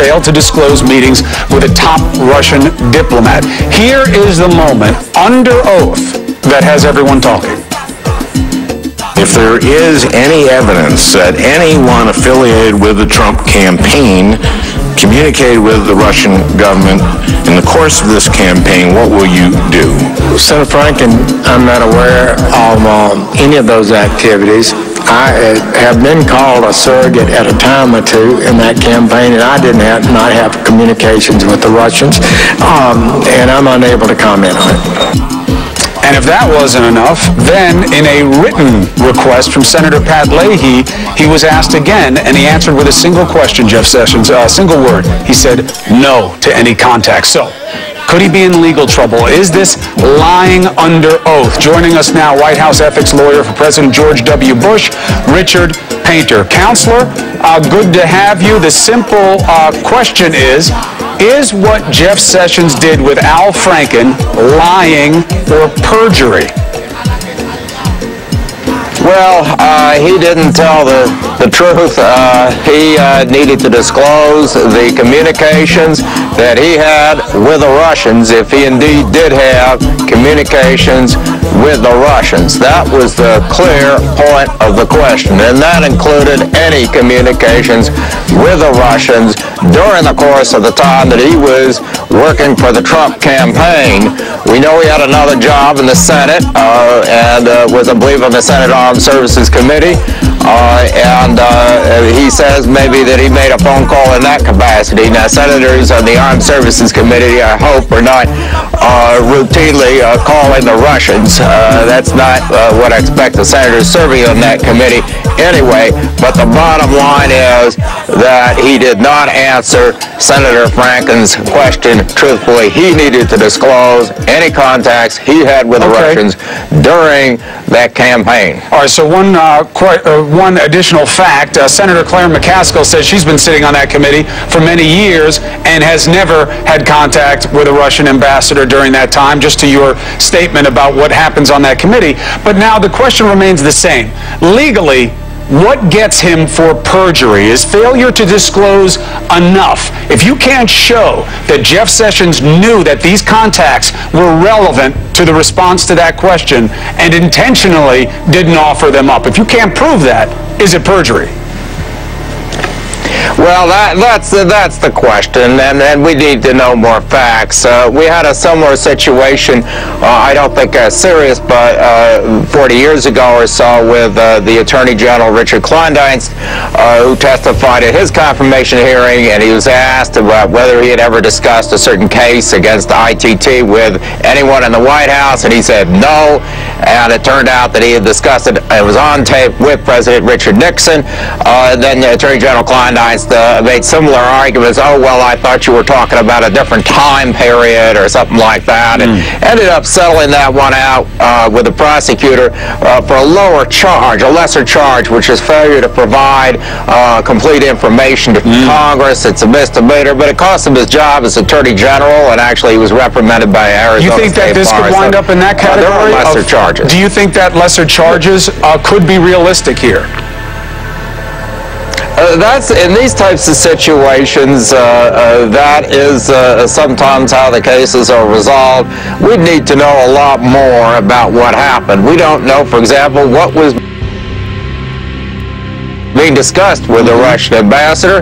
failed to disclose meetings with a top Russian diplomat. Here is the moment, under oath, that has everyone talking. If there is any evidence that anyone affiliated with the Trump campaign communicated with the Russian government in the course of this campaign, what will you do? Senator Franken, I'm not aware of any of those activities. I have been called a surrogate at a time or two in that campaign, and I did not have communications with the Russians, and I'm unable to comment on it. And if that wasn't enough, then in a written request from Senator Pat Leahy, he was asked again, and he answered with a single question, Jeff Sessions, a single word. He said no to any contact. So, could he be in legal trouble? Is this lying under oath? Joining us now, White House ethics lawyer for President George W. Bush, Richard Painter. Counselor, good to have you. The simple question is what Jeff Sessions did with Al Franken lying or perjury? Well, he didn't tell the truth. He needed to disclose the communications that he had with the Russians, if he indeed did have communications with the Russians. That was the clear point of the question, and that included any communications with the Russians during the course of the time that he was working for the Trump campaign. We know he had another job in the Senate, and was, I believe, on the Senate Armed Services Committee, and he says maybe that he made a phone call in that capacity. Now, senators on the Armed Services Committee, I hope, are not routinely calling the Russians. That's not what I expect the senators serving on that committee anyway, but the bottom line is that he did not answer Senator Franken's question truthfully. He needed to disclose any contacts he had with the Russians during that campaign. All right, so one additional fact, Senator Claire McCaskill says she's been sitting on that committee for many years and has never had contact with a Russian ambassador during that time, just to your statement about what happens on that committee. But now the question remains the same. Legally, what gets him for perjury? Is failure to disclose enough? If you can't show that Jeff Sessions knew that these contacts were relevant to the response to that question and intentionally didn't offer them up, if you can't prove that, is it perjury? Well, that's the question, and we need to know more facts. We had a similar situation, I don't think as serious, but 40 years ago or so, with the Attorney General Richard Kleindienst, who testified at his confirmation hearing, and he was asked about whether he had ever discussed a certain case against the ITT with anyone in the White House, and he said no, and it turned out that he had discussed it. It was on tape with President Richard Nixon. Then the Attorney General Kleindienst made similar arguments. Oh, well, I thought you were talking about a different time period or something like that, and ended up settling that one out with the prosecutor for a lower charge, a lesser charge, which is failure to provide complete information to Congress. It's a misdemeanor, but it cost him his job as Attorney General, and actually he was reprimanded by Arizona. You think that this could wind up in that category? There are lesser charges. Do you think that lesser charges could be realistic here? That's in these types of situations. That is sometimes how the cases are resolved. We need to know a lot more about what happened. We don't know, for example, what was being discussed with the Russian ambassador.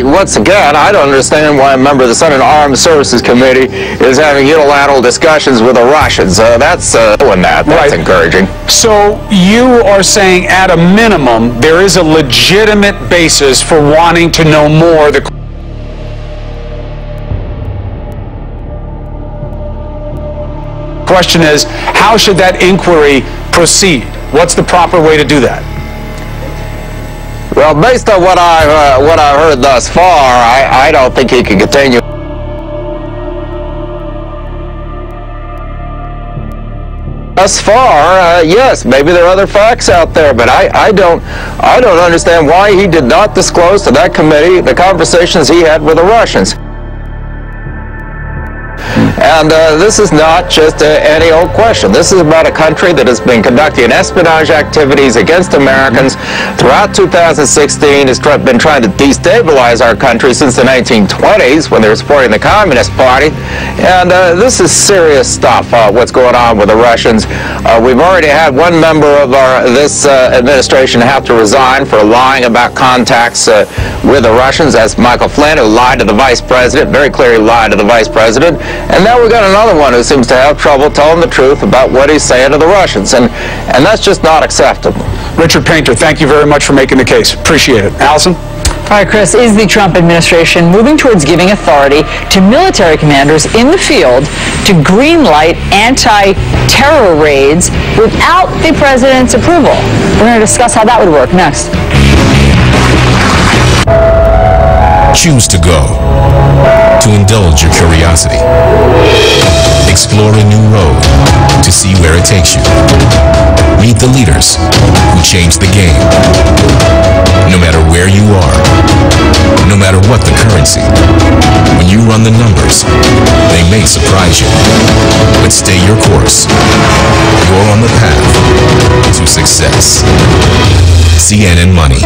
Once again, I don't understand why a member of the Senate Armed Services Committee is having unilateral discussions with the Russians. That's encouraging. So you are saying, at a minimum, there is a legitimate basis for wanting to know more. The question is, how should that inquiry proceed? What's the proper way to do that? Well, based on what I've heard thus far, I don't think he can continue. Thus far, yes, maybe there are other facts out there, but I don't understand why he did not disclose to that committee the conversations he had with the Russians. And this is not just any old question. This is about a country that has been conducting espionage activities against Americans throughout 2016, has been trying to destabilize our country since the 1920s when they were supporting the Communist Party. And this is serious stuff, what's going on with the Russians. We've already had one member of this administration have to resign for lying about contacts with the Russians. That's Michael Flynn, who lied to the Vice President, very clearly lied to the Vice President. And now we've got another one who seems to have trouble telling the truth about what he's saying to the Russians. And that's just not acceptable. Richard Painter, thank you very much for making the case. Appreciate it. Allison? All right, Chris, is the Trump administration moving towards giving authority to military commanders in the field to greenlight anti-terror raids without the president's approval? We're going to discuss how that would work next. Choose to go, to indulge your curiosity, explore a new road to see where it takes you. Meet the leaders who change the game. No matter where you are, no matter what the currency, when you run the numbers, they may surprise you. But stay your course. You're on the path to success. CNN Money.